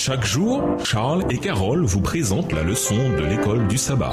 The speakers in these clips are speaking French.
Chaque jour, Charles et Carole vous présentent la leçon de l'école du sabbat.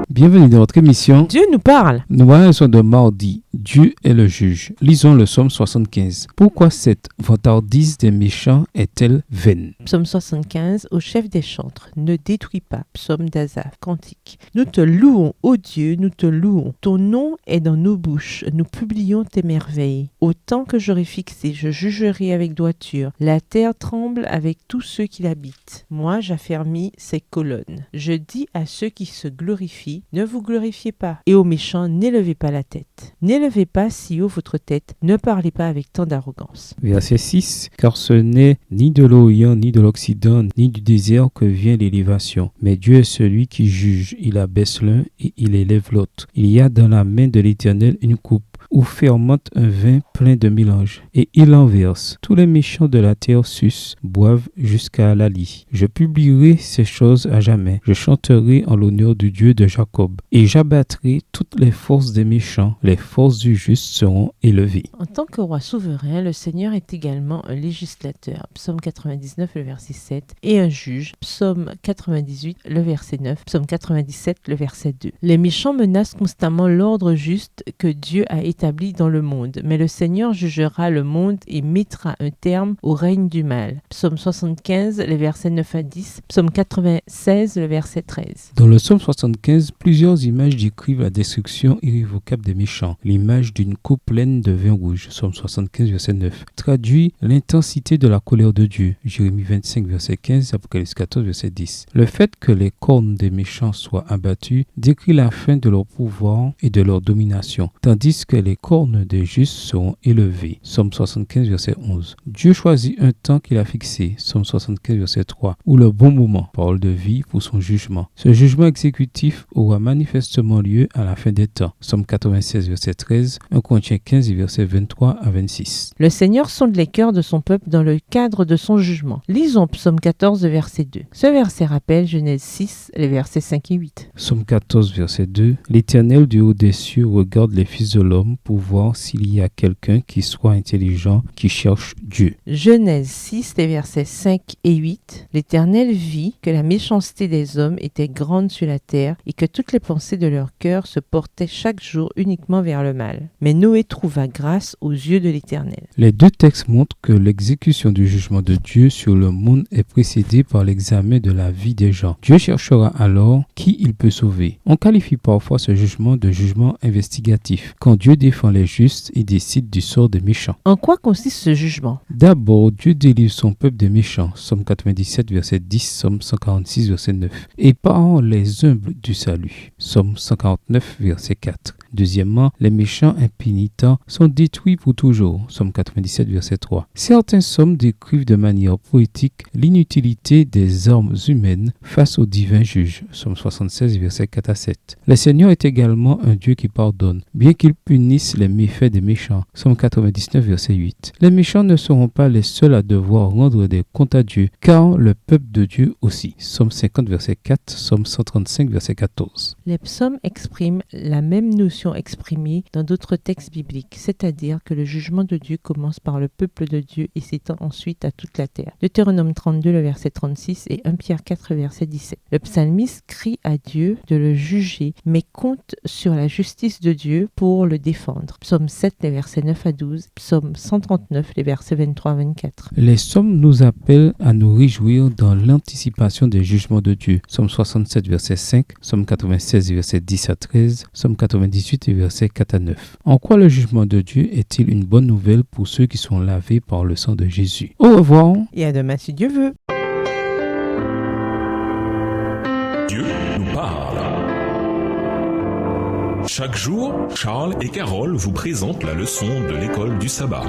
Bienvenue dans votre émission. Dieu nous parle. Nous voyons le son de mardi. Dieu est le juge. Lisons le psaume 75. Pourquoi cette vantardise des méchants est-elle vaine? Psaume 75, au chef des chantres. Ne détruis pas. Psaume d'Asaph, cantique. Nous te louons, ô Dieu, nous te louons. Ton nom est dans nos bouches. Nous publions tes merveilles. Au temps que j'aurai fixé, je jugerai avec droiture. La terre tremble avec tous ceux qui l'habitent. Moi, j'affermis ses colonnes. Je dis à ceux qui se glorifient, ne vous glorifiez pas. Et aux méchants, n'élevez pas la tête. N'élevez pas si haut votre tête. Ne parlez pas avec tant d'arrogance. Verset 6. Car ce n'est ni de l'Orient, ni de l'Occident, ni du désert que vient l'élévation. Mais Dieu est celui qui juge. Il abaisse l'un et il élève l'autre. Il y a dans la main de l'Éternel une coupe où fermente un vin plein de mélange, et il en verse. Tous les méchants de la terre sucent, boivent jusqu'à la lie. Je publierai ces choses à jamais. Je chanterai en l'honneur du Dieu de Jacob, et j'abattrai toutes les forces des méchants. Les forces du juste seront élevées. En tant que roi souverain, le Seigneur est également un législateur. Psaume 99, le verset 7, et un juge. Psaume 98, le verset 9. Psaume 97, le verset 2. Les méchants menacent constamment l'ordre juste que Dieu a établi dans le monde, mais le Seigneur jugera le monde et mettra un terme au règne du mal. Psaume 75, les versets 9 à 10, Psaume 96, le verset 13. Dans le psaume 75, plusieurs images décrivent la destruction irrévocable des méchants. L'image d'une coupe pleine de vin rouge, Psaume 75, verset 9, traduit l'intensité de la colère de Dieu, Jérémie 25, verset 15, Apocalypse 14, verset 10. Le fait que les cornes des méchants soient abattues décrit la fin de leur pouvoir et de leur domination, tandis que les cornes des justes seront élevées. Psaume 75, verset 11. Dieu choisit un temps qu'il a fixé. Psaume 75, verset 3. Ou le bon moment, parole de vie pour son jugement. Ce jugement exécutif aura manifestement lieu à la fin des temps. Psaume 96, verset 13. 1 Corinthiens 15, verset 23 à 26. Le Seigneur sonde les cœurs de son peuple dans le cadre de son jugement. Lisons Psaume 14, verset 2. Ce verset rappelle Genèse 6, les versets 5 et 8. Psaume 14, verset 2. L'Éternel du haut des cieux regarde les fils de l'homme pour voir s'il y a quelqu'un qui soit intelligent, qui cherche Dieu. Genèse 6, les versets 5 et 8. L'Éternel vit que la méchanceté des hommes était grande sur la terre et que toutes les pensées de leur cœur se portaient chaque jour uniquement vers le mal. Mais Noé trouva grâce aux yeux de l'Éternel. Les deux textes montrent que l'exécution du jugement de Dieu sur le monde est précédée par l'examen de la vie des gens. Dieu cherchera alors qui il peut sauver. On qualifie parfois ce jugement de jugement investigatif. Quand Dieu défend les justes et décide du sort des méchants. En quoi consiste ce jugement? D'abord, Dieu délivre son peuple des méchants, Psaume 97, verset 10, Psaume 146, verset 9, et par les humbles du salut, Psaume 149, verset 4. Deuxièmement, les méchants impénitents sont détruits pour toujours, Psaume 97, verset 3. Certains psaumes décrivent de manière poétique l'inutilité des armes humaines face au divin juge, Psaume 76, verset 4 à 7. Le Seigneur est également un Dieu qui pardonne, bien qu'il punisse les méfaits des méchants, Psaume 99, verset 8. Les méchants ne seront pas les seuls à devoir rendre des comptes à Dieu, car le peuple de Dieu aussi, Psaume 50, verset 4, Psaume 135, verset 14. Les psaumes expriment la même notion exprimée dans d'autres textes bibliques, c'est-à-dire que le jugement de Dieu commence par le peuple de Dieu et s'étend ensuite à toute la terre. Deutéronome 32, le verset 36 et 1 Pierre 4, verset 17. Le psalmiste crie à Dieu de le juger, mais compte sur la justice de Dieu pour le défendre. Psaume 7, les versets 9 à 12, Psaume 139, les versets 23 à 24. Les psaumes nous appellent à nous réjouir dans l'anticipation des jugements de Dieu. Psaume 67, verset 5, Psaume 96, verset 10 à 13, Psaume 98 et verset 4 à 9. En quoi le jugement de Dieu est-il une bonne nouvelle pour ceux qui sont lavés par le sang de Jésus? Au revoir. Et à demain si Dieu veut. Dieu nous parle. Chaque jour, Charles et Carole vous présentent la leçon de l'école du sabbat.